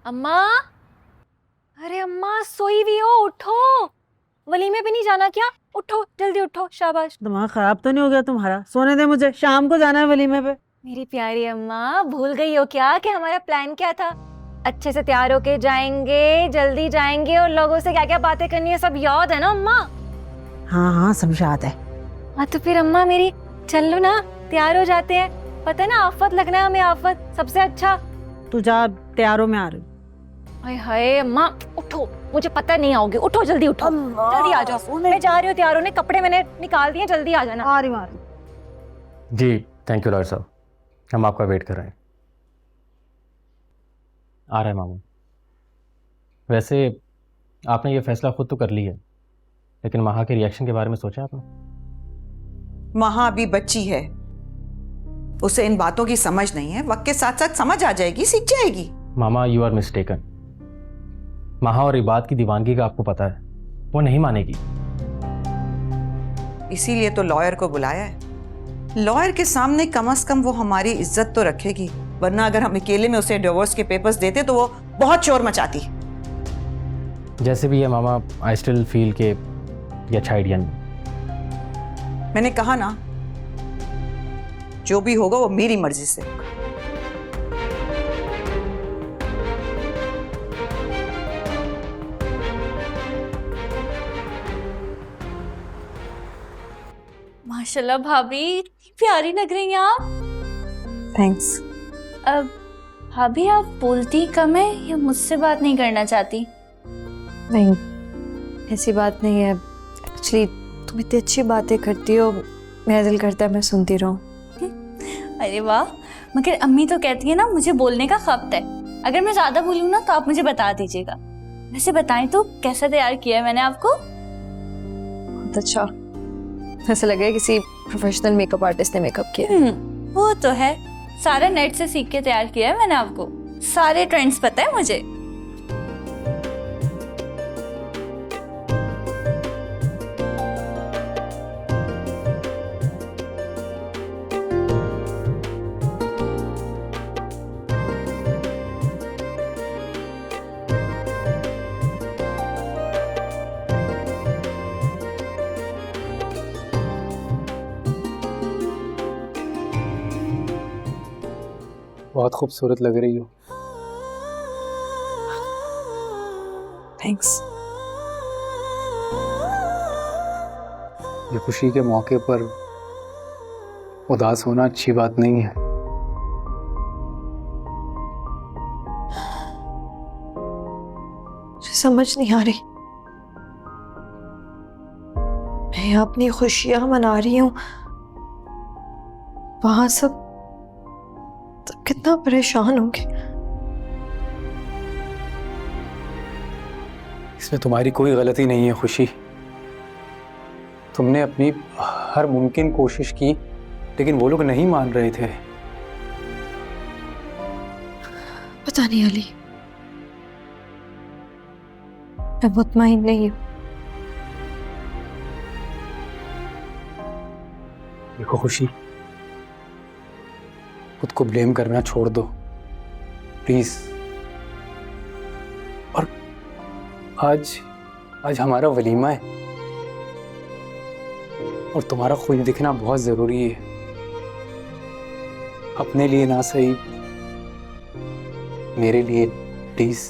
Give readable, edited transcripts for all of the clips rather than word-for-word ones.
अम्मा, अरे अम्मा सोई हुई हो, उठो। वलीमे पे नहीं जाना क्या? उठो जल्दी उठो, शाबाश। दिमाग खराब तो नहीं हो गया तुम्हारा? सोने दे मुझे, शाम को जाना है वलीमे पे। मेरी प्यारी अम्मा, भूल गई हो क्या कि हमारा प्लान क्या था? अच्छे से तैयार होके जाएंगे, जल्दी जाएंगे और लोगों से क्या क्या बातें करनी है सब याद है ना अम्मा? हाँ हाँ, सब याद है। हाँ तो फिर अम्मा मेरी, चल लो ना, तैयार हो जाते हैं। पता है ना आफत लगना है हमें, आफत सबसे अच्छा। तू जा, तैयारों में आ रही। हाय हाय अम्मा, उठो, मुझे पता नहीं आओगे, उठो जल्दी उठो, जल्दी आ जाओ। मैं जा रही हूँ, तैयार होने, कपड़े मैंने निकाल दिए, जल्दी आ जाना। आ रही। जी थैंक यू लॉयर साहब, हम आपका वेट कर रहे हैं। आ रहे हैं मामू। वैसे आपने ये फैसला खुद तो कर लिया है, लेकिन महा के रिएक्शन के बारे में सोचा आपने? महा अभी बच्ची है, उसे इन बातों की समझ नहीं है। वक्त के साथ साथ समझ आ जाएगी, सीख जाएगी। मामा यू आर मिस्टेकन। महा और इबाद की दीवानगी का आपको पता है, वो नहीं मानेगी। इसीलिए तो लॉयर को बुलाया है। लॉयर के सामने कम से कम वो हमारी इज्जत तो रखेगी, वरना अगर हम अकेले में उसे डिवोर्स के पेपर्स देते तो वो बहुत शोर मचाती। जैसे भी है मामा, आई स्टिल फील के ये अच्छा आइडिया नहीं। मैंने कहा ना, जो भी होगा वो मेरी मर्जी से होगा। माशाल्लाह भाभी, इतनी प्यारी लग रही हैं आप। थैंक्स। अब भाभी आप बोलती कम है या मुझसे बात नहीं करना चाहती? नहीं, ऐसी बात नहीं है। एक्चुअली तुम इतनी अच्छी बातें करती हो, मेरा दिल करता है मैं सुनती रहूं। अरे वाह, मगर अम्मी तो कहती है ना मुझे बोलने का खप्त है। अगर मैं ज्यादा बोलूँ ना तो आप मुझे बता दीजिएगा। वैसे बताएं तो कैसा तैयार किया है मैंने आपको? बहुत अच्छा, ऐसा लग रहा है किसी प्रोफेशनल मेकअप आर्टिस्ट ने मेकअप किया। वो तो है, सारा नेट से सीख के तैयार किया है मैंने आपको। सारे ट्रेंड्स पता है मुझे। बहुत खूबसूरत लग रही हो। थैंक्स। ये खुशी के मौके पर उदास होना अच्छी बात नहीं है। मुझे समझ नहीं आ रही, मैं अपनी खुशियां मना रही हूँ, वहां सब कितना परेशान होंगे। इसमें तुम्हारी कोई गलती नहीं है खुशी। तुमने अपनी हर मुमकिन कोशिश की, लेकिन वो लोग नहीं मान रहे थे। पता नहीं अली, मैं मुतमईन नहीं हूँ। देखो खुशी, खुद को ब्लेम करना छोड़ दो प्लीज। और आज हमारा वलीमा है और तुम्हारा खुश दिखना बहुत जरूरी है, अपने लिए ना सही, मेरे लिए प्लीज।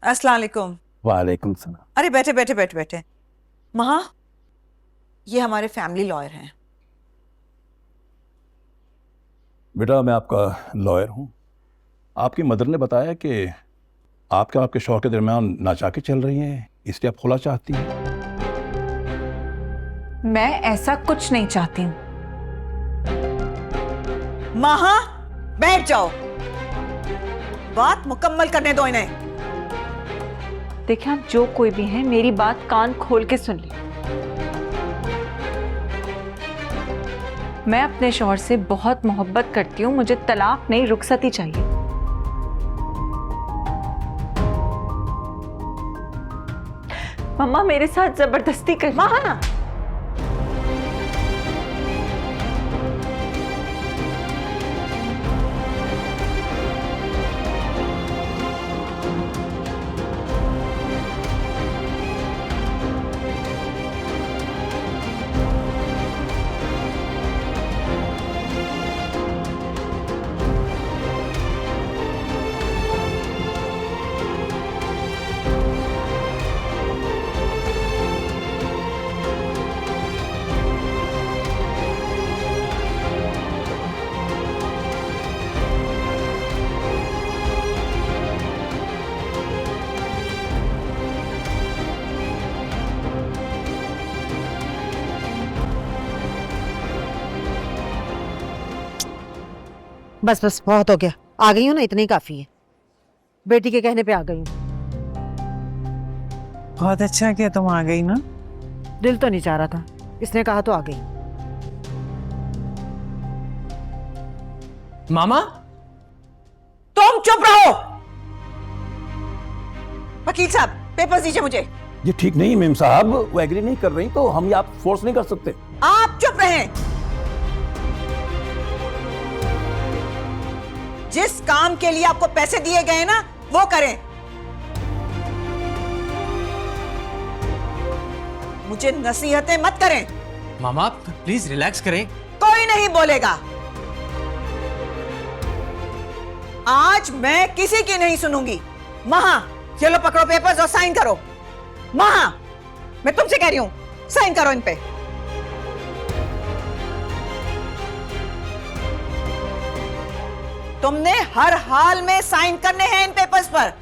अस्सलाम वालेकुम। वालेकुम सलाम। अरे बैठे बैठे बैठे बैठे। महा, ये हमारे फैमिली लॉयर हैं। बेटा मैं आपका लॉयर हूँ। आपकी मदर ने बताया कि आपके और आपके शौहर के दरमियान नाचाकी चल रही हैं, इसलिए आप खुला चाहती हैं। मैं ऐसा कुछ नहीं चाहती हूँ। महा, बैठ जाओ, बात मुकम्मल करने दो इन्हें। देखिए आप जो कोई भी हैं मेरी बात कान खोल के सुन ली। मैं अपने शौहर से बहुत मोहब्बत करती हूँ, मुझे तलाक नहीं रुखसती चाहिए। मम्मा मेरे साथ जबरदस्ती कर। महा, बस बस बहुत हो गया, आ गई हूँ ना, इतना ही काफी है। बेटी के कहने पे आ गई हूँ। बहुत अच्छा किया तुम आ गई ना। दिल तो नहीं चाह रहा था, इसने कहा तो आ गई। मामा तुम चुप रहो। वकील साहब, पेपर्स दीजिए मुझे। ये ठीक नहीं मेम साहब, वो एग्री नहीं कर रही तो हम ये आप फोर्स नहीं कर सकते। आप चुप रहें। जिस काम के लिए आपको पैसे दिए गए ना, वो करें। मुझे नसीहतें मत करें। मामा प्लीज रिलैक्स करें। कोई नहीं बोलेगा। आज मैं किसी की नहीं सुनूंगी। महा, चलो पकड़ो पेपर्स और साइन करो। महा, मैं तुमसे कह रही हूं, साइन करो इन पे। तुमने हर हाल में साइन करने हैं इन पेपर्स पर।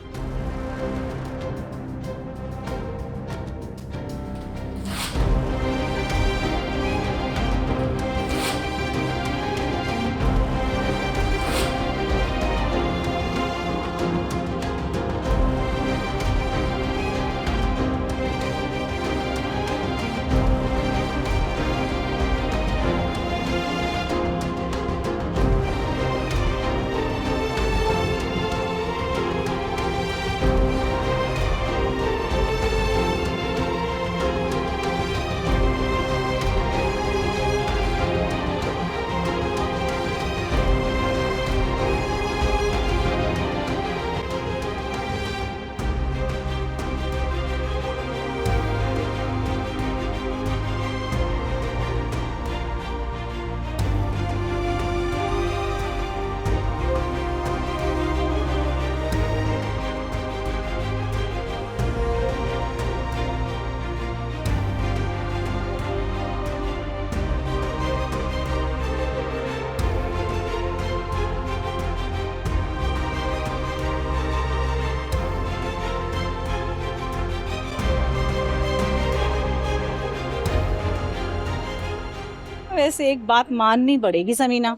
वैसे एक बात माननी पड़ेगी समीना,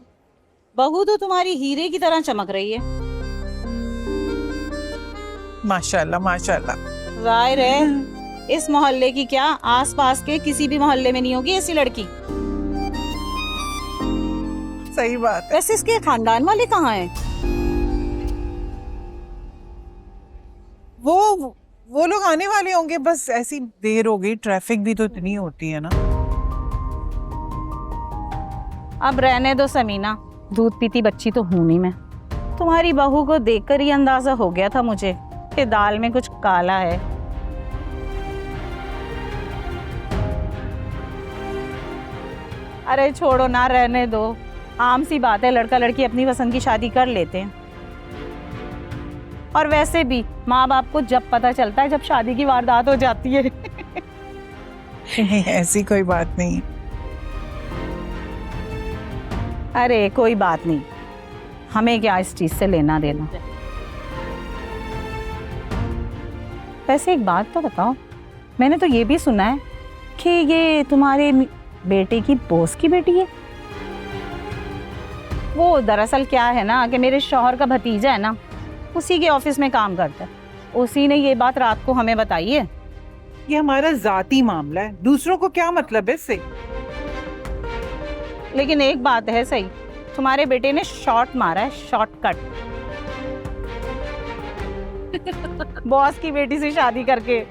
बहू तो तुम्हारी हीरे की तरह चमक रही है। माशाल्लाह माशाल्लाह। जाहिर है इस मोहल्ले की क्या, आसपास के किसी भी मोहल्ले में नहीं होगी ऐसी लड़की। सही बात है। वैसे इसके खानदान वाले कहाँ हैं? वो लोग आने वाले होंगे, बस ऐसी देर हो गई, ट्रैफिक भी तो इतनी होती है ना। अब रहने दो समीना, दूध पीती बच्ची तो हूं नहीं मैं। तुम्हारी बहू को देखकर ही अंदाजा हो गया था मुझे कि दाल में कुछ काला है। अरे छोड़ो ना, रहने दो, आम सी बात है, लड़का लड़की अपनी पसंद की शादी कर लेते हैं। और वैसे भी माँ बाप को जब पता चलता है जब शादी की वारदात हो जाती है। नहीं, ऐसी कोई बात नहीं। अरे कोई बात नहीं, हमें क्या इस चीज से लेना देना। वैसे एक बात तो बताओ, मैंने तो ये भी सुना है कि ये तुम्हारे बेटे की बॉस की बेटी है। वो दरअसल क्या है ना कि मेरे शौहर का भतीजा है ना, उसी के ऑफिस में काम करता है। उसी ने ये बात रात को हमें बताई है। ये हमारा जाती मामला है, दूसरों को क्या मतलब है इससे। लेकिन एक बात है सही, तुम्हारे बेटे ने शॉर्ट मारा है, शॉर्टकट। बॉस की बेटी से शादी करके।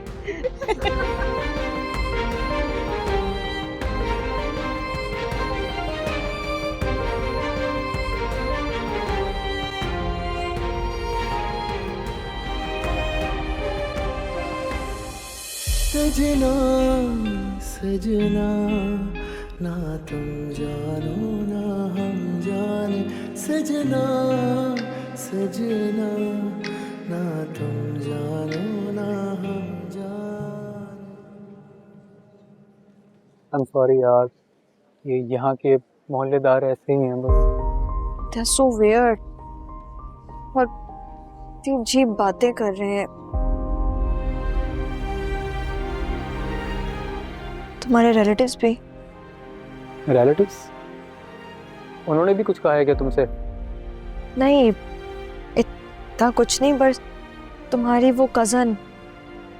सजना सजना ना तुम जानो ना हम जाने, सजना सजना ना तुम जानो ना हम जाने। I'm sorry यार, ये यहाँ के मोहल्लेदार ऐसे ही हैं बस। They're so weird. और इतनी अजीब बातें कर रहे हैं। तुम्हारे रिलेटिव्स भी? रिलेटिव्स? उन्होंने भी कुछ कहा है क्या तुमसे? नहीं, इतना कुछ नहीं, बस तुम्हारी वो कज़न,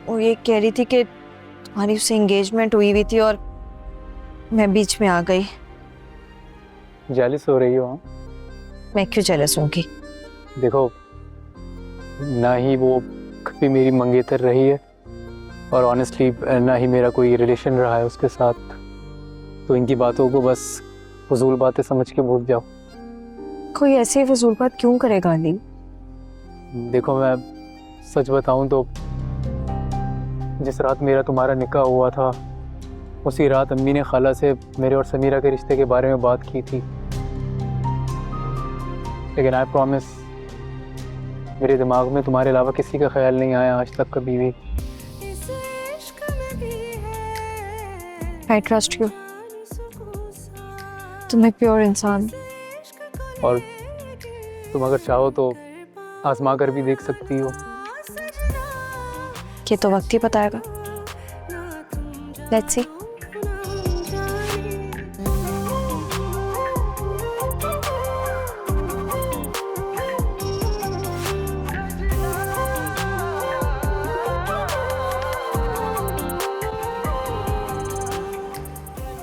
वो ये कह रही थी कि तुम्हारी उससे एंगेजमेंट हुई हुई थी और मैं बीच में आ गई। जेलस हो रही हो? हाँ? मैं क्यों जेलस होंगी? देखो, ना ही वो कभी मेरी मंगेतर रही है और ऑनेस्टली ना ही मेरा कोई रिलेशन रहा है उसके साथ, तो इनकी बातों को बस फजूल बातें समझ के भूल जाओ। कोई ऐसी फजूल बात क्यों करेगा अली? देखो, मैं सच बताऊं तो जिस रात मेरा तुम्हारा निकाह हुआ था, उसी रात अम्मी ने खाला से मेरे और समीरा के रिश्ते के बारे में बात की थी। लेकिन आई प्रॉमिस, मेरे दिमाग में तुम्हारे अलावा किसी का ख्याल नहीं आया आज तक कभी भी। I trust you. तुम एक प्योर इंसान। और तुम अगर चाहो तो आजमा कर भी देख सकती हो। ये तो वक्त ही बताएगा। Let's see.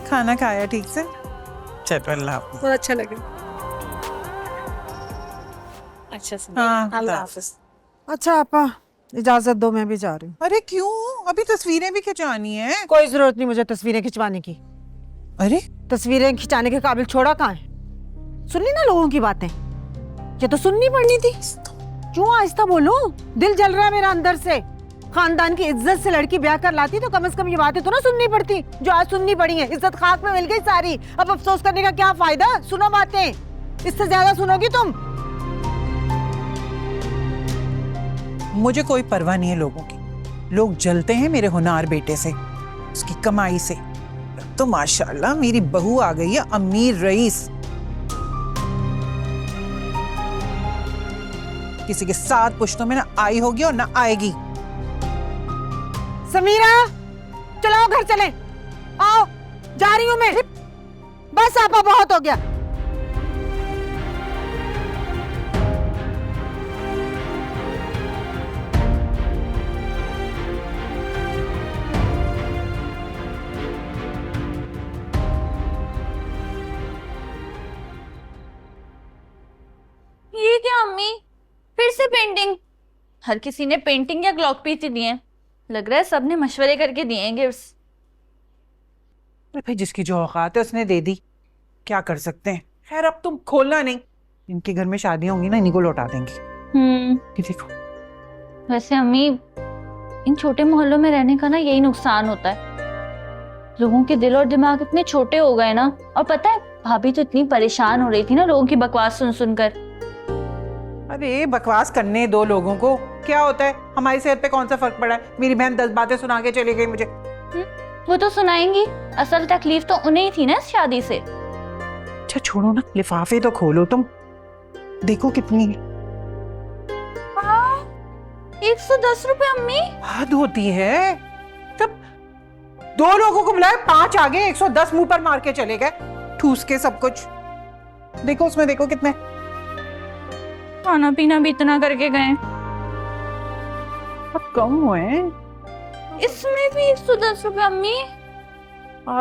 खाना खाया ठीक से? चलो, अल्लाह हाफ़िज़। बहुत अच्छा लगा। अच्छा से। हाँ, अल्लाह हाफ़िज़। अच्छा आपा, इजाजत दो, मैं भी जा रही हूँ। अरे क्यों? अभी तस्वीरें भी खिंचवानी है। कोई जरूरत नहीं मुझे तस्वीरें खिंचवाने की। अरे तस्वीरें खिंचाने के काबिल छोड़ा कहाँ है? सुननी ना लोगों की बातें, ये तो सुननी पड़नी थी। क्यों आहिस्ता बोलो, दिल जल रहा है मेरा अंदर से। खानदान की इज्जत से लड़की ब्याह कर लाती तो कम से कम ये बातें तो ना सुननी पड़ती जो आज सुननी पड़ी है। इज्जत खाक में मिल गई सारी, अब अफसोस करने का क्या फायदा? सुनो बातें, इससे ज्यादा सुनोगी तुम। मुझे कोई परवाह नहीं है लोगों की। लोग जलते हैं मेरे होनहार बेटे से, उसकी कमाई से। तो माशाल्लाह मेरी बहू आ गई है अमीर रईस। किसी के 7 पुश्तों में ना आई होगी और ना आएगी। समीरा, चलो घर चले। आओ, जा रही हूँ मैं। बस आपा, बहुत हो गया। ये क्या अम्मी, फिर से पेंटिंग? हर किसी ने पेंटिंग या ग्लॉक पीस दिए हैं। लग रहा है सबने मशवरे करके दिए हैं गिफ्ट्स। अरे भाई, जिसकी जो औकात है उसने दे दी, क्या कर सकते हैं। खैर, अब तुम खोलना नहीं, इनके घर में शादियां होंगी ना, इन्हीं को लौटा देंगे। ये देखो। वैसे अम्मी, इन छोटे मोहल्लों में रहने का ना यही नुकसान होता है। लोगों के दिल और दिमाग इतने छोटे हो गए ना। और पता है, भाभी तो इतनी परेशान हो रही थी ना लोगों की बकवास सुन सुनकर। अरे बकवास करने दो लोगों को, क्या होता है, हमारी सेहत पे कौन सा फर्क पड़ा है? मेरी बहन 10 बातें सुना के चली गई मुझे। वो तो सुनाएंगी, असल तकलीफ तो उन्हें ही थी ना इस शादी से। अच्छा छोड़ो ना, लिफाफे तो खोलो तुम, देखो कितनी 110 रुपए अम्मी। हद होती है। तब 2 लोगों को बुलाए, 5 आ गए, 110 मुंह पर मार के चले गए, ठूस के सब कुछ। देखो उसमें, देखो कितने। खाना पीना भी इतना करके गए, अब कम हुए। इसमें भी 110 रुपए अम्मी।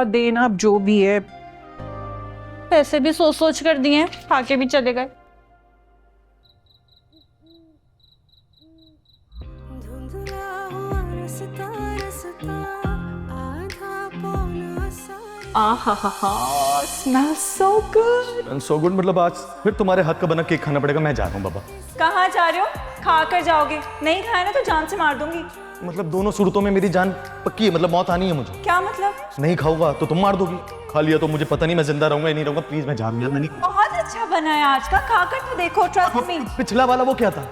देना अब जो भी है। पैसे भी सोच सोच कर दिए, खा के भी चले गए। Smell so good. So good मतलब आज फिर तुम्हारे हाथ का बना केक खाना पड़ेगा। मैं जा रहा हूँ बाबा। कहाँ जा रहे हो? खा कर जाओगे, नहीं खाया ना तो जान से मार दूंगी। मतलब दोनों सूरतों में मेरी जान पक्की है, मतलब मौत आनी है मुझे। क्या मतलब? नहीं खाऊंगा तो तुम मार दोगी, खा लिया तो मुझे पता नहीं मैं जिंदा रहूंगा या नहीं रहूंगा। प्लीज मैं जा रहा हूँ। बहुत अच्छा बना है आज का, खाकर तो देखो, ट्रस्ट मी। पिछला वाला वो क्या था?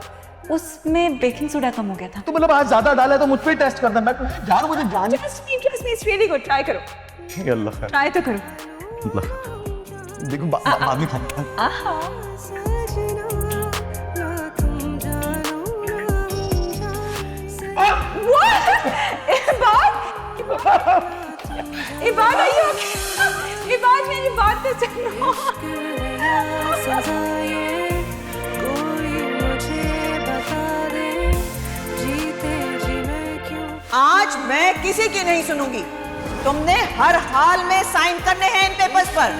उसमें बेकिंग सोडा कम हो गया था। तो मतलब आज ज्यादा डाला है तो मुझ पे टेस्ट करना। मैं जा रहा हूँ, मुझे जान। Trust me, it's really good. Try करो, अल्लाह खैर। ट्राई तो करो। देखो बाद में खाना। इबाद आइए, इबाद मेरी बात तो सुनो। आज मैं किसी की नहीं सुनूंगी। तुमने हर हाल में साइन करने हैं इन पेपर्स पर।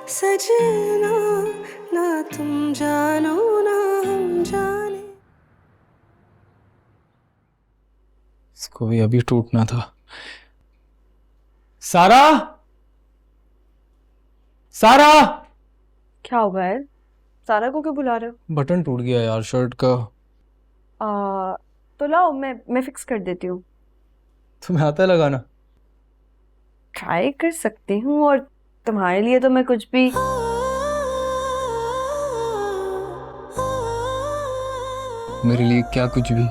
सजना ना तुम जानो ना हम जाने। इसको भी अभी टूटना था। सारा, सारा, क्या हुआ है? सारा को क्यों बुला रहे हो? बटन टूट गया यार शर्ट का। तो लाओ, मैं फिक्स कर देती हूँ। तुम्हें आता है लगाना? ट्राई कर सकती हूँ, और तुम्हारे लिए तो मैं कुछ भी। मेरे लिए क्या कुछ भी?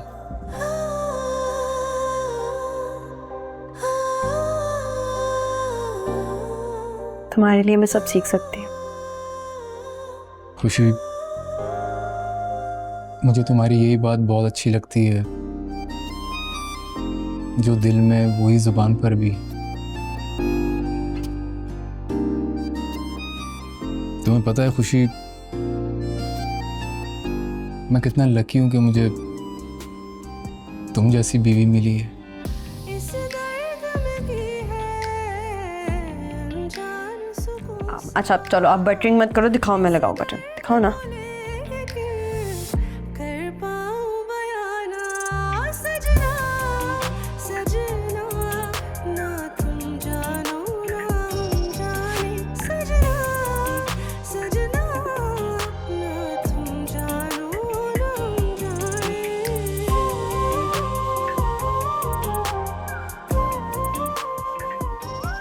तुम्हारे लिए मैं सब सीख सकती हूँ। खुशी, मुझे तुम्हारी यही बात बहुत अच्छी लगती है, जो दिल में वही जुबान पर भी। तुम्हें पता है खुशी, मैं कितना लकी हूं कि मुझे तुम जैसी बीवी मिली है। अच्छा चलो, आप बटरिंग मत करो, दिखाओ, मैं लगाऊं बटन, दिखाओ ना।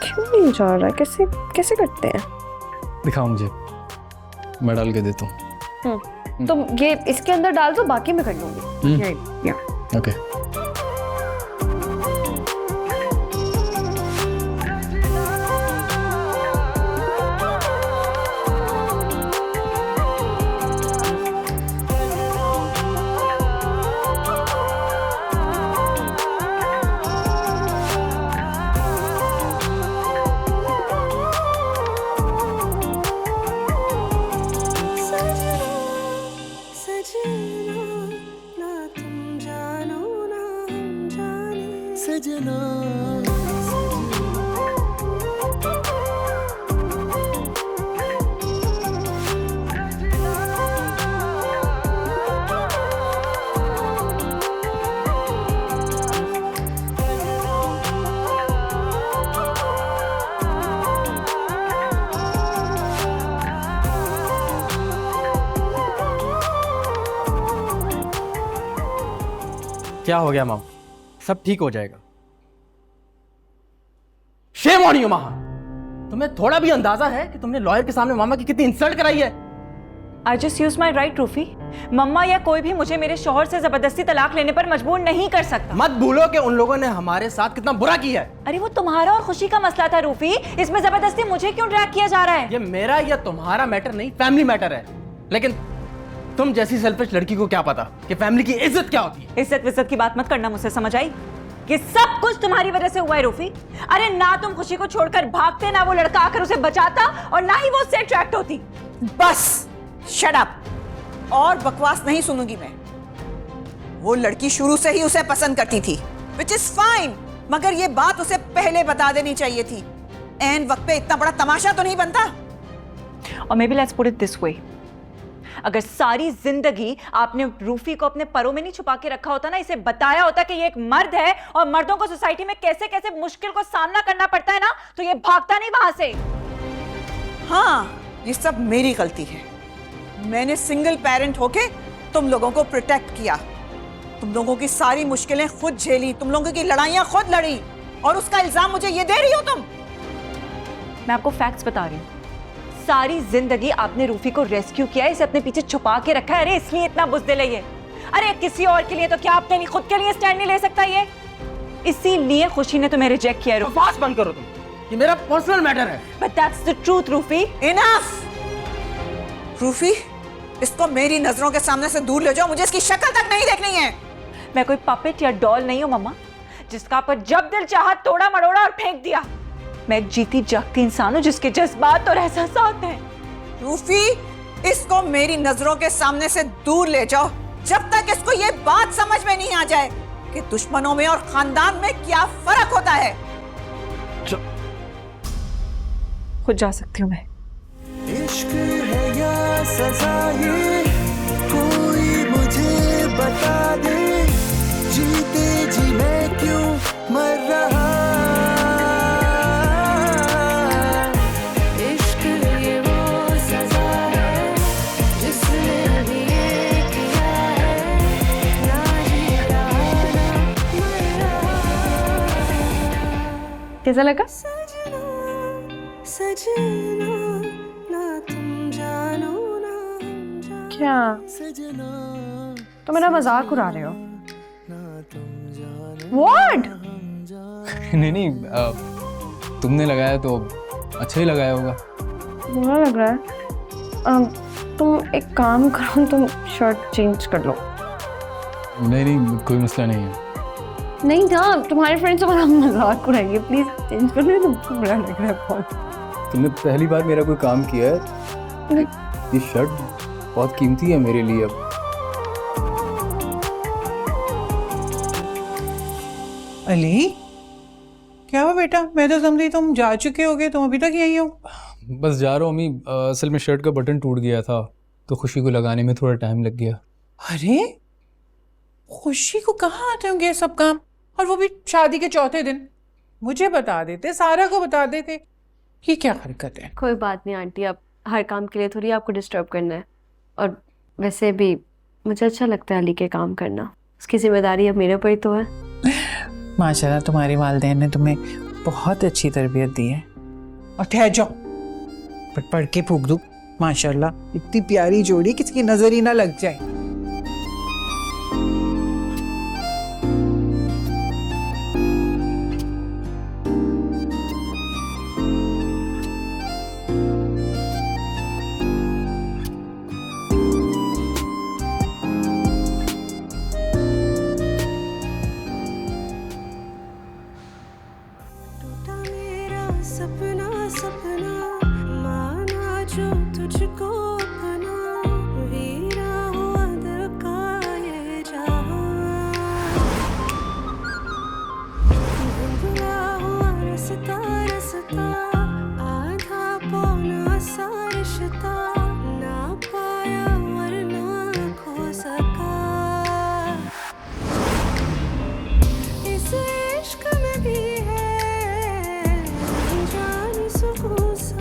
क्यों नहीं जा रहा है? कैसे कैसे करते हैं? दिखाओ मुझे, मैं डाल के देता हूँ। तो ये इसके अंदर डाल दो, बाकी मैं कर लूंगी। ओके। सजना क्या हो गया माम? सब ठीक हो जाएगा। शेम ऑन यू महा, तुम्हें थोड़ा भी अंदाजा है कि तुमने लॉयर के सामने मामा की कितनी इंसल्ट कराई है? I just use my right Rufi. मम्मा या कोई भी मुझे मेरे शौहर से जबरदस्ती तलाक लेने पर मजबूर नहीं कर सकता। मत भूलो कि उन लोगों ने हमारे साथ कितना बुरा किया है। अरे वो तुम्हारा और खुशी का मसला था रूफी, इसमें जबरदस्ती मुझे क्यों ड्रैग किया जा रहा है? ये मेरा या तुम्हारा मैटर नहीं, फैमिली मैटर है। लेकिन तुम जैसी सेल्फिश लड़की को क्या पता कि फैमिली की इज्जत क्या होती है। इज्जत विज्जत की बात मत करना, मुझसे समझ आई? ये सब कुछ तुम्हारी वजह से हुआ है रूफी। अरे ना तुम खुशी को छोड़कर भागते, ना वो लड़का आकर उसे बचाता, और ना ही वो उससे अट्रैक्ट होती। बस शट अप, और बकवास नहीं सुनूंगी मैं। वो लड़की शुरू से ही उसे पसंद करती थी, विच इज फाइन, मगर ये बात उसे पहले बता देनी चाहिए थी। एन वक्त पे इतना बड़ा तमाशा तो नहीं बनता। और may be let's put it this way, अगर सारी जिंदगी आपने रूफी को अपने परों में नहीं छुपा के रखा होता ना, इसे बताया होता कि ये एक मर्द है और मर्दों को सोसाइटी में कैसे कैसे मुश्किल को सामना करना पड़ता है ना, तो ये भागता नहीं वहां से। हाँ, ये सब मेरी गलती है। मैंने सिंगल पेरेंट होके तुम लोगों को प्रोटेक्ट किया, तुम लोगों की सारी मुश्किलें खुद झेली, तुम लोगों की लड़ाइयां खुद लड़ी, और उसका इल्जाम मुझे ये दे रही हो तुम? मैं आपको फैक्ट्स बता रही हूँ। सारी जिंदगी आपने रूफी को रेस्क्यू किया है, इसे अपने पीछे छुपा के रखा है। अरे इसलिए इतना बुज़दिल है ये। अरे किसी और के लिए तो क्या अपने लिए, खुद के लिए स्टैंड नहीं ले सकता ये? इसीलिए खुशी ने तुम्हें रिजेक्ट किया। बकवास बंद करो तुम, ये मेरा पर्सनल मैटर है। But that's the truth Rufi. Enough Rufi, इसको मेरी नजरों के सामने से दूर ले जाओ, मुझे इसकी शक्ल तक नहीं देखनी है। मैं कोई पपेट या डॉल नहीं हूं मम्मा, जिसका पर जब दिल चाहा तोड़ा मरोड़ा और फेंक दिया। मैं जीती जागती इंसान हूं जिसके जज्बात और एहसासात हैं। रूफी, इसको मेरी नजरों के सामने से दूर ले जाओ, जब तक इसको ये बात समझ में नहीं आ जाए कि दुश्मनों में और खानदान में क्या फर्क होता है। खुद जा सकती हूँ मैं। इश्क है या सजा, ये कोई मुझे बता दे, जीते जी मैं क्यों मर रहा। इश्क ये वो सजा है जिसने भी ये किया है, ना जी रहा ना मर रहा। कैसा लगा? सजना सजना ना तुम जानो ना हम जानो। क्या सजना तो मेरा मजाक उड़ा रहे हो? ना तुम जानो। What? नहीं, तुमने लगाया तो अच्छा ही लगाया होगा। बुरा लग रहा है? तुम एक काम करो, तुम शर्ट चेंज कर लो। नहीं, कोई मसला नहीं है। नहीं था, तुम्हारे फ्रेंड्स हमारा मजाक उड़ाएंगे, प्लीज चेंज कर लो। तुमको बुरा लग रहा है बहुत। तुमने पहली बार मेरा कोई काम किया है। ये शर्ट बहुत कीमती है मेरे लिए। अब अली, क्या हुआ बेटा? मैं तो समझी तुम जा चुके होगे, तुम अभी तक यहीं हो। बस जा रहा हूँ अम्मी, असल में शर्ट का बटन टूट गया था तो खुशी को लगाने में थोड़ा टाइम लग गया। अरे खुशी को कहाँ आते होंगे ये सब काम, और वो भी शादी के चौथे दिन? मुझे बता देते, सारा को बता देते। ये क्या हरकत है? कोई बात नहीं आंटी, आप हर काम के लिए थोड़ी आपको डिस्टर्ब करना है। और वैसे भी मुझे अच्छा लगता है अली के काम करना, उसकी जिम्मेदारी अब मेरे ऊपर ही तो है। माशाल्लाह तुम्हारे वालिदैन ने तुम्हें बहुत अच्छी तरबियत दी है। और ठहर जाओ, पढ़ के फूक दूं। माशाल्लाह इतनी प्यारी जोड़ी, किसी की नजर ही ना लग जाए। सपना सपना माना जो तुझको अपना, वीरा हुआ दिल का ये जहां, धुंधला हुआ रास्ता रास्ता, आधा पौना सा रिश्ता, ना पाया वरना खो सका। इस इश्क में भी है जान सुकून सा।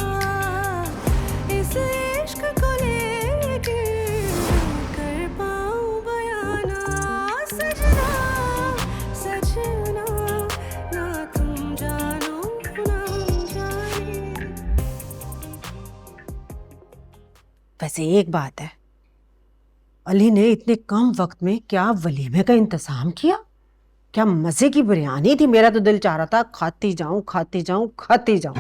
वैसे एक बात है, अली ने इतने कम वक्त में क्या वलीमे का इंतजाम किया, क्या मजे की बिरयानी थी। मेरा तो दिल चाह रहा था खाती जाऊं खाती जाऊं खाती जाऊं।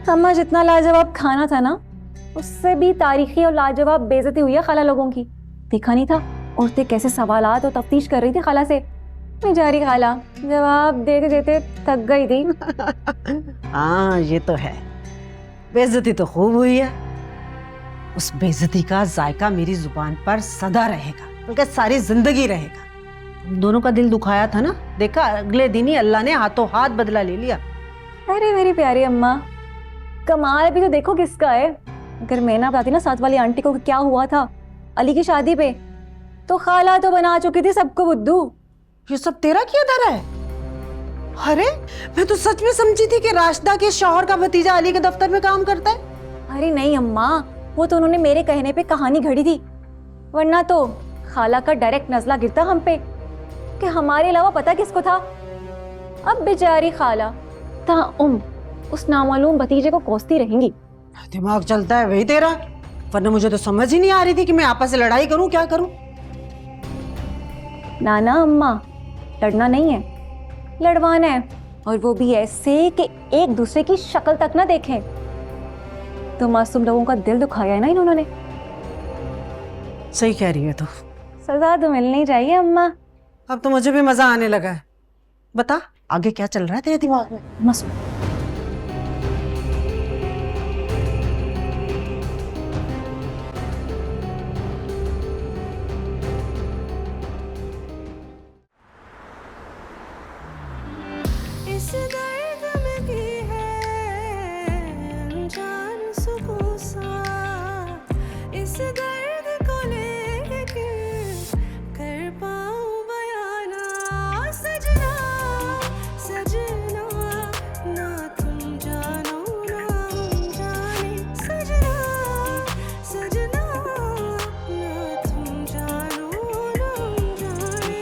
अम्मा जितना लाजवाब खाना था ना, उससे भी तारीखी और लाजवाब बेइज्जती हुई है खाला लोगों की। देखा नहीं था औरतें कैसे सवालात और तफ्तीश कर रही थी खाला से। बेचारी खाला जवाब देते देते थक गई थी। हाँ ये तो है, बेइज्जती तो खूब हुई है। उस बेइज्जती का जायका मेरी जुबान पर सदा रहेगा, बल्कि सारी जिंदगी रहेगा। हम दोनों का दिल दुखाया था ना, देखा अगले दिन ही अल्लाह ने हाथों हाथ बदला ले लिया। अरे मेरी प्यारी अम्मा, कमाल भी तो देखो किसका है। अगर मैं ना बताती ना साथ वाली आंटी को कि क्या हुआ था अली की शादी पे, तो खाला तो बना चुकी थी सबको बुद्धू। ये सब तेरा किया धरा है? अरे मैं तो सच में समझी थी कि राशिदा के शौहर का भतीजा अली के दफ्तर में काम करता है। अरे नहीं अम्मा, वो तो उन्होंने मेरे कहने पे कहानी घड़ी थी, वरना तो खाला का डायरेक्ट नजला गिरता हम पे कि हमारे अलावा पता किसको था। अब बेचारी खाला ताउम उस नामालूम भतीजे को कोसती रहेंगी। दिमाग चलता है वही तेरा, वरना मुझे तो समझ ही नहीं आ रही थी कि मैं आपस से लड़ाई करूं क्या करूं। नाना अम्मा, लड़ना नहीं है, लड़वाना है, और वो भी ऐसे कि एक दूसरे की शक्ल तक ना देखें। तो मासूम लोगों का दिल दुखाया है ना इन्होंने। सही कह रही है तो। सजा तो मिलनी चाहिए अम्मा। अब तो मुझे भी मजा आने लगा है। बता आगे क्या चल रहा है तेरे दिमाग में? मस्त। इस दर्द में भी है अनजान सुकून सा, इस दर्द को लेके कर पाऊं बयाना। सजना सजना ना तुम जानो ना हम जाने, सजना सजना ना तुम जानो ना हम जाने।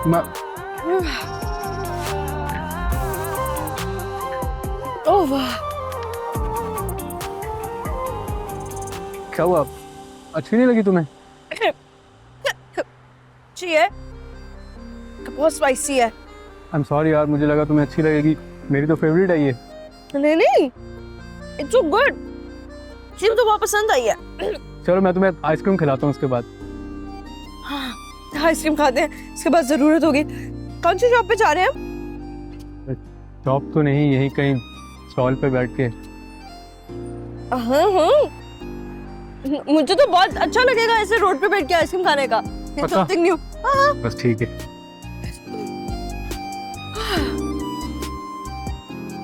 मैं ओह वाह, क्या हुआ? अच्छी नहीं लगी तुम्हें? अच्छी है, बहुत स्पाइसी है। आई एम सॉरी यार, मुझे लगा तुम्हें अच्छी लगेगी, मेरी तो फेवरेट है ये। नहीं नहीं, इट्स सो गुड, मुझे तो बहुत पसंद आई है। चलो मैं तुम्हें आइसक्रीम खिलाता हूँ उसके बाद। हाँ, आइसक्रीम खाते हैं, इसके बाद जरूरत होगी। कौन सी शॉप पे जा रहे हैं हम? शॉप तो नहीं, यहीं कहीं स्टॉल पे बैठ के। हाँ हाँ, मुझे तो बहुत अच्छा लगेगा ऐसे रोड पे बैठ के आइसक्रीम खाने का। Something new. बस ठीक है।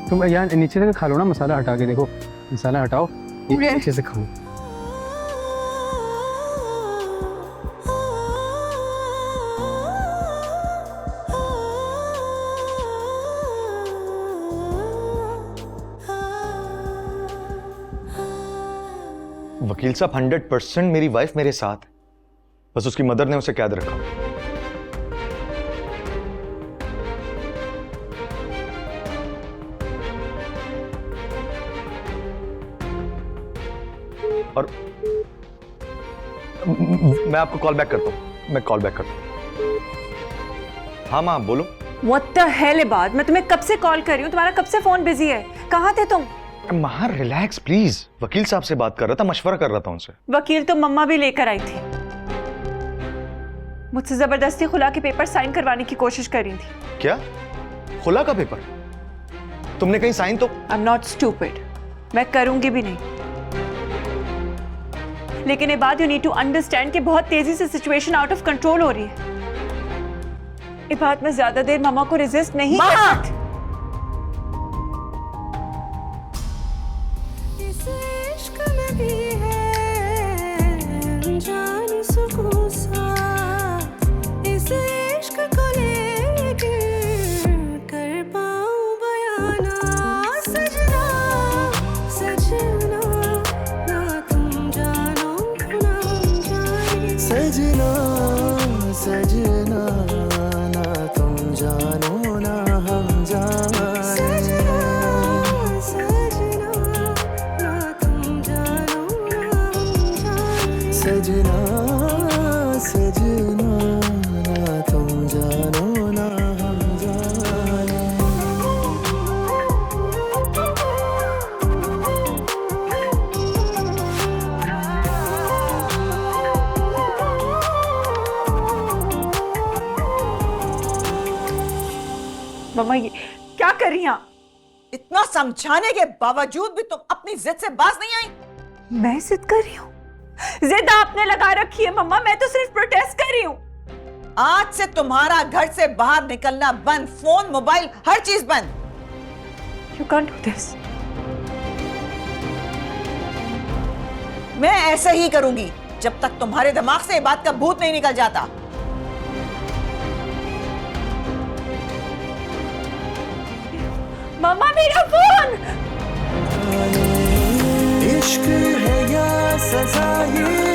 तुम यार नीचे से खा लो ना, मसाला हटा के देखो, मसाला हटाओ, ये अच्छे से खाओ। वकील साहब 100% मेरी वाइफ मेरे साथ है, बस उसकी मदर ने उसे कैद रखा। और मैं आपको कॉल बैक करता हूँ, मैं कॉल बैक करता हूँ। हाँ माँ बोलो। What the hell इबाद, मैं तुम्हें कब से कॉल कर रही हूँ, तुम्हारा कब से फोन बिजी है, कहाँ थे तुम? माँ रिलैक्स प्लीज, वकील साहब से बात कर रहा था, मशवरा कर रहा था उनसे। वकील तो मम्मा भी लेकर आई थी, मुझसे जबरदस्ती खुला के पेपर साइन करवाने की कोशिश कर रही थी। क्या? खुला का पेपर? तुमने कहीं साइन तो? आई एम नॉट स्टूपिड, मैं करूंगी भी नहीं। लेकिन ये बात यू नीड टू अंडरस्टैंड कि बहुत तेजी से सिचुएशन आउट ऑफ कंट्रोल हो रही है। ये बात मैं ज्यादा देर मामा को रेजिस्ट नहीं कर सकती। इस इश्क जिंदगी है अनजान सुकून सा, इस इश्क को लेके कर पाऊं बयाना। सजना सजना ना तुम जानो ना हम जाने, सजना सजना ना तुम जानो ना हम जाने, सजना सजना ना तुम जानो ना हम जाने, सजना सजना ना तुम जानो ना हम जाने। मम्मा ये क्या कर रही हैं आप? इतना समझाने के बावजूद भी तुम अपनी जिद से बाज नहीं आई। मैं जिद कर रही हूँ? जिद आपने लगा रखी है मम्मा, मैं तो सिर्फ प्रोटेस्ट कर रही हूँ। आज से तुम्हारा घर से बाहर निकलना बंद, फोन मोबाइल हर चीज बंद। You can't do this. मैं ऐसे ही करूंगी जब तक तुम्हारे दिमाग से ये बात का भूत नहीं निकल जाता। मम्मा मेरा फोन! इश्क है या सजा ये